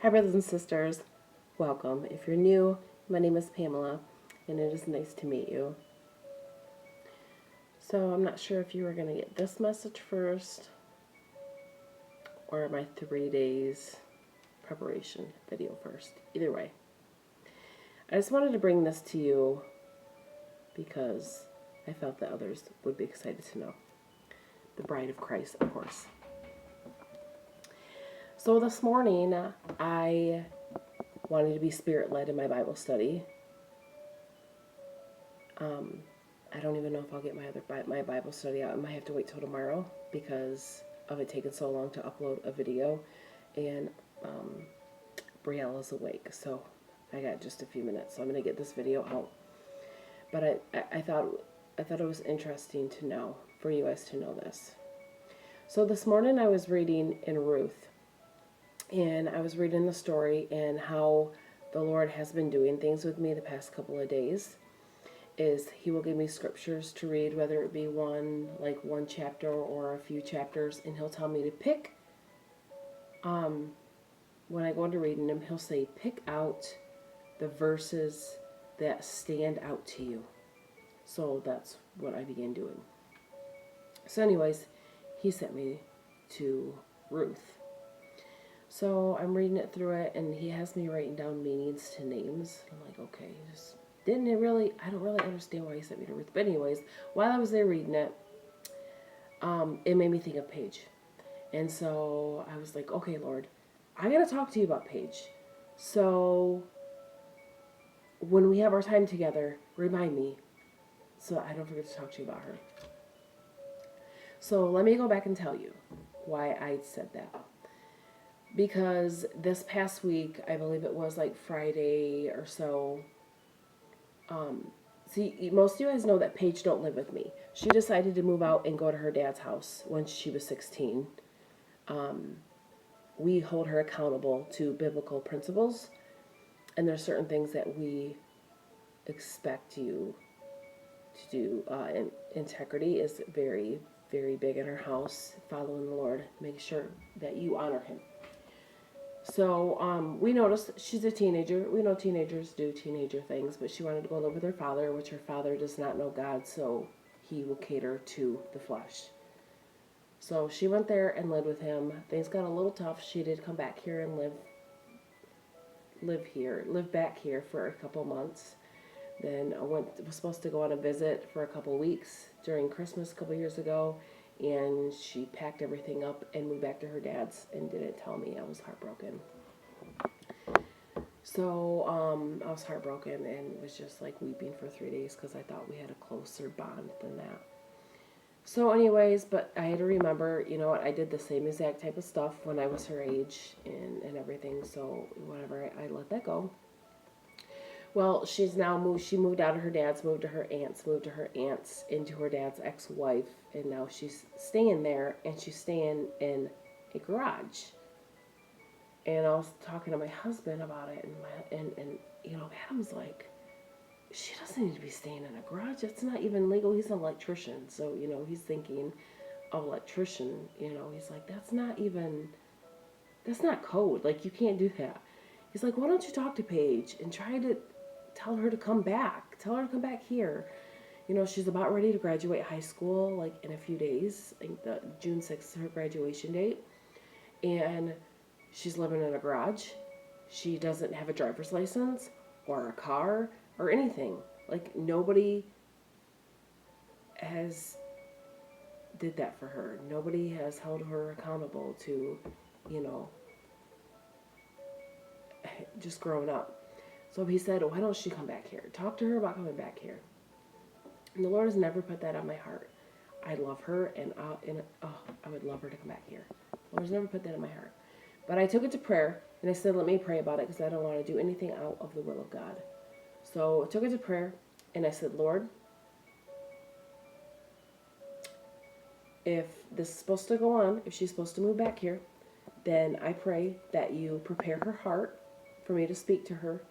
Hi, brothers and sisters. Welcome. If you're new, my name is Pamela, and it is nice to meet you. So, I'm not sure if you were going to get this message first or my 3 days preparation video first. Either way, I just wanted to bring this to you because I felt that others would be excited to know. The bride of Christ, of course. So, this morning, I wanted to be spirit-led in my Bible study. I don't even know if I'll get my Bible study out. I might have to wait till tomorrow because of it taking so long to upload a video. And Brielle's awake, so I got just a few minutes. So I'm going to get this video out. But I thought it was interesting to know, for you guys to know this. So this morning I was reading in Ruth. And I was reading the story and how the Lord has been doing things with me the past couple of days. Is he will give me scriptures to read, whether it be one chapter or a few chapters, and he'll tell me to pick. When I go into reading them, he'll say, pick out the verses that stand out to you. So that's what I began doing. So anyways, he sent me to Ruth. So I'm reading it through it, and he has me writing down meanings to names. I'm like, okay, I don't really understand why he sent me to Ruth. But anyways, while I was there reading it, it made me think of Paige. And so I was like, okay, Lord, I got to talk to you about Paige. So when we have our time together, remind me so I don't forget to talk to you about her. So let me go back and tell you why I said that. Because this past week, I believe it was like Friday or so, see, most of you guys know that Paige don't live with me. She decided to move out and go to her dad's house when she was 16. We hold her accountable to biblical principles, and there's certain things that we expect you to do. And integrity is very, very big in our house. Following the Lord, make sure that you honor him. So we noticed she's a teenager. We know teenagers do teenager things, but she wanted to go live with her father, which her father does not know God, so he will cater to the flesh. So she went there and lived with him. Things got a little tough. She did come back here and live back here for a couple months. Then was supposed to go on a visit for a couple weeks during Christmas a couple years ago. And she packed everything up and moved back to her dad's and didn't tell me. I was heartbroken. So I was heartbroken and was just like weeping for 3 days because I thought we had a closer bond than that. So anyways, but I had to remember, you know what, I did the same exact type of stuff when I was her age and everything. So whatever, I let that go. Well, she's now moved. She moved out of her dad's, moved to her aunt's, into her dad's ex-wife, and now she's staying there, and she's staying in a garage. And I was talking to my husband about it, and you know, Adam's like, she doesn't need to be staying in a garage. That's not even legal. He's an electrician, so you know, he's thinking of electrician. You know, he's like, that's not code. Like, you can't do that. He's like, why don't you talk to Paige and try to tell her to come back. Tell her to come back here. You know, she's about ready to graduate high school, like in a few days. I think the June 6th is her graduation date. And she's living in a garage. She doesn't have a driver's license or a car or anything. Like, nobody has did that for her. Nobody has held her accountable to, you know, just growing up. So he said, why don't she come back here? Talk to her about coming back here. And the Lord has never put that on my heart. I love her, and I would love her to come back here. The Lord's never put that in my heart. But I took it to prayer, and I said, let me pray about it, because I don't want to do anything out of the will of God. So I took it to prayer, and I said, Lord, if this is supposed to go on, if she's supposed to move back here, then I pray that you prepare her heart for me to speak to her.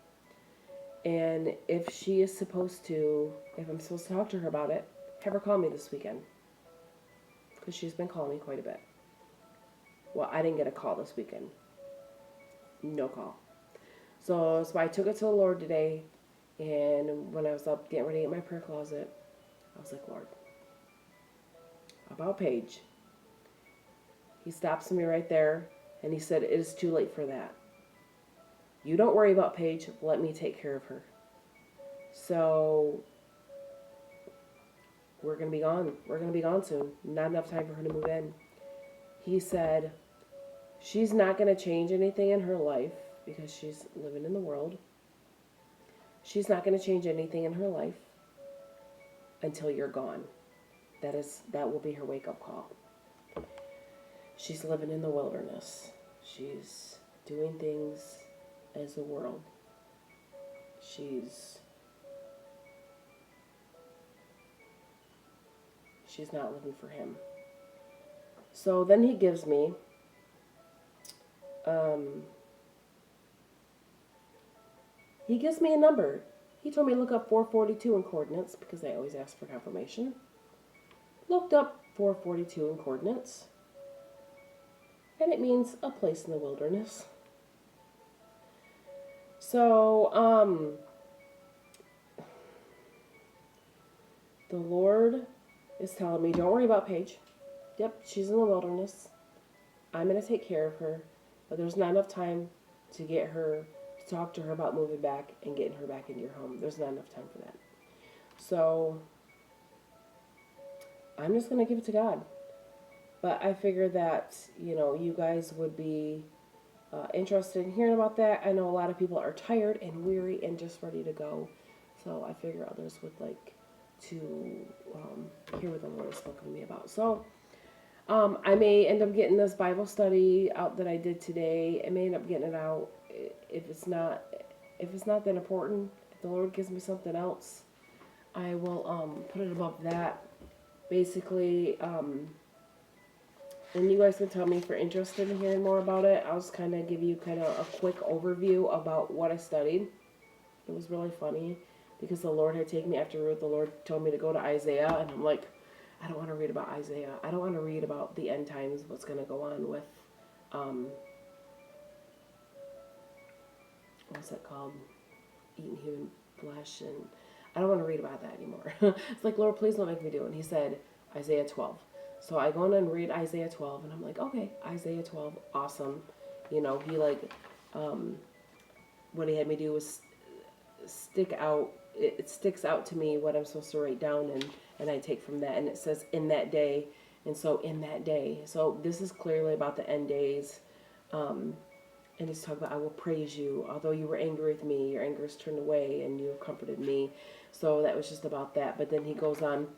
And if I'm supposed to talk to her about it, have her call me this weekend. Because she's been calling me quite a bit. Well, I didn't get a call this weekend. No call. So I took it to the Lord today, and when I was up getting ready to get my prayer closet, I was like, Lord, about Paige. He stops me right there, and he said, it is too late for that. You don't worry about Paige. Let me take care of her. So we're going to be gone. We're going to be gone soon. Not enough time for her to move in. He said, she's not going to change anything in her life because she's living in the world. She's not going to change anything in her life until you're gone. That will be her wake-up call. She's living in the wilderness. She's doing things as the world. She's not living for him. So then he gives me a number. He told me to look up 442 in coordinates because I always ask for confirmation. Looked up 442 in coordinates, and it means a place in the wilderness. So, the Lord is telling me, don't worry about Paige. Yep, she's in the wilderness. I'm going to take care of her, but there's not enough time to get her, to talk to her about moving back and getting her back into your home. There's not enough time for that. So, I'm just going to give it to God. But I figure that, you guys would be interested in hearing about that. I know a lot of people are tired and weary and just ready to go. So I figure others would like to hear what the Lord has spoken to me about. So I may end up getting this Bible study out that I did today. I may end up getting it out. If it's not that important, if the Lord gives me something else, I will put it above that. Basically, and you guys can tell me if you're interested in hearing more about it. I'll just kind of give you kind of a quick overview about what I studied. It was really funny because the Lord had taken me after Ruth. The Lord told me to go to Isaiah, and I'm like, I don't want to read about Isaiah. I don't want to read about the end times, what's going to go on with, what's that called? Eating human flesh, and I don't want to read about that anymore. It's like, Lord, please don't make me do it. And he said, Isaiah 12. So I go in and read Isaiah 12, and I'm like, okay, Isaiah 12, awesome. He what he had me do was it sticks out to me what I'm supposed to write down, and I take from that, and it says, in that day, and so in that day. So this is clearly about the end days, and he's talking about, I will praise you, although you were angry with me, your anger is turned away, and you have comforted me. So that was just about that, but then he goes on.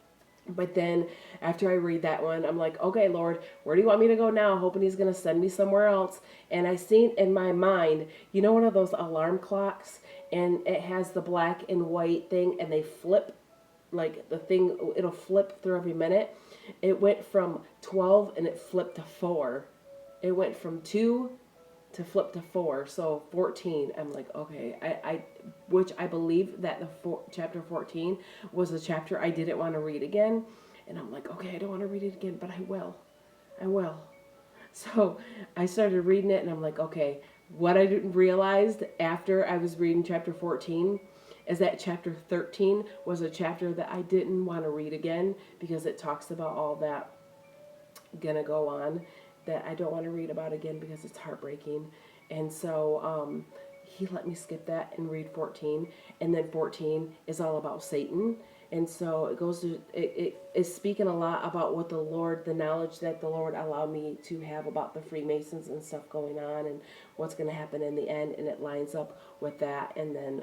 But then after I read that one, I'm like, okay, Lord, where do you want me to go now? Hoping he's going to send me somewhere else. And I seen in my mind, one of those alarm clocks, and it has the black and white thing, and they flip, like the thing, it'll flip through every minute. It went from 12 and it flipped to 4. It went from 2 to flip to 4, so 14. I'm like, okay, which I believe that chapter 14 was a chapter I didn't want to read again, and I'm like, okay, I don't want to read it again, but I will. So I started reading it, and I'm like, okay, what I realized after I was reading chapter 14 is that chapter 13 was a chapter that I didn't want to read again because it talks about all that gonna go on that I don't want to read about again because it's heartbreaking. And so he let me skip that and read 14. And then 14 is all about Satan. And so it goes to, it is speaking a lot about what the knowledge that the Lord allowed me to have about the Freemasons and stuff going on and what's going to happen in the end. And it lines up with that. And then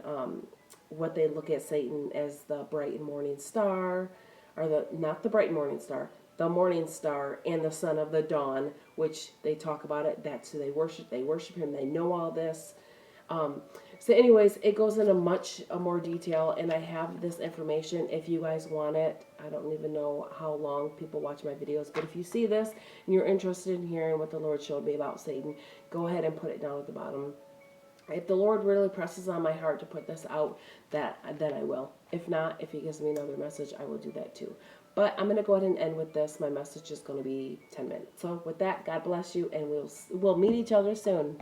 what they look at Satan as the bright and morning star, or not the bright and morning star, the morning star and the son of the dawn, which they talk about it. That's who they worship. They worship him. They know all this. So anyways, it goes into much more detail, and I have this information if you guys want it. I don't even know how long people watch my videos, but if you see this and you're interested in hearing what the Lord showed me about Satan, go ahead and put it down at the bottom. If the Lord really presses on my heart to put this out, then I will. If not, if he gives me another message, I will do that too. But I'm going to go ahead and end with this. My message is going to be 10 minutes. So with that, God bless you, and we'll meet each other soon.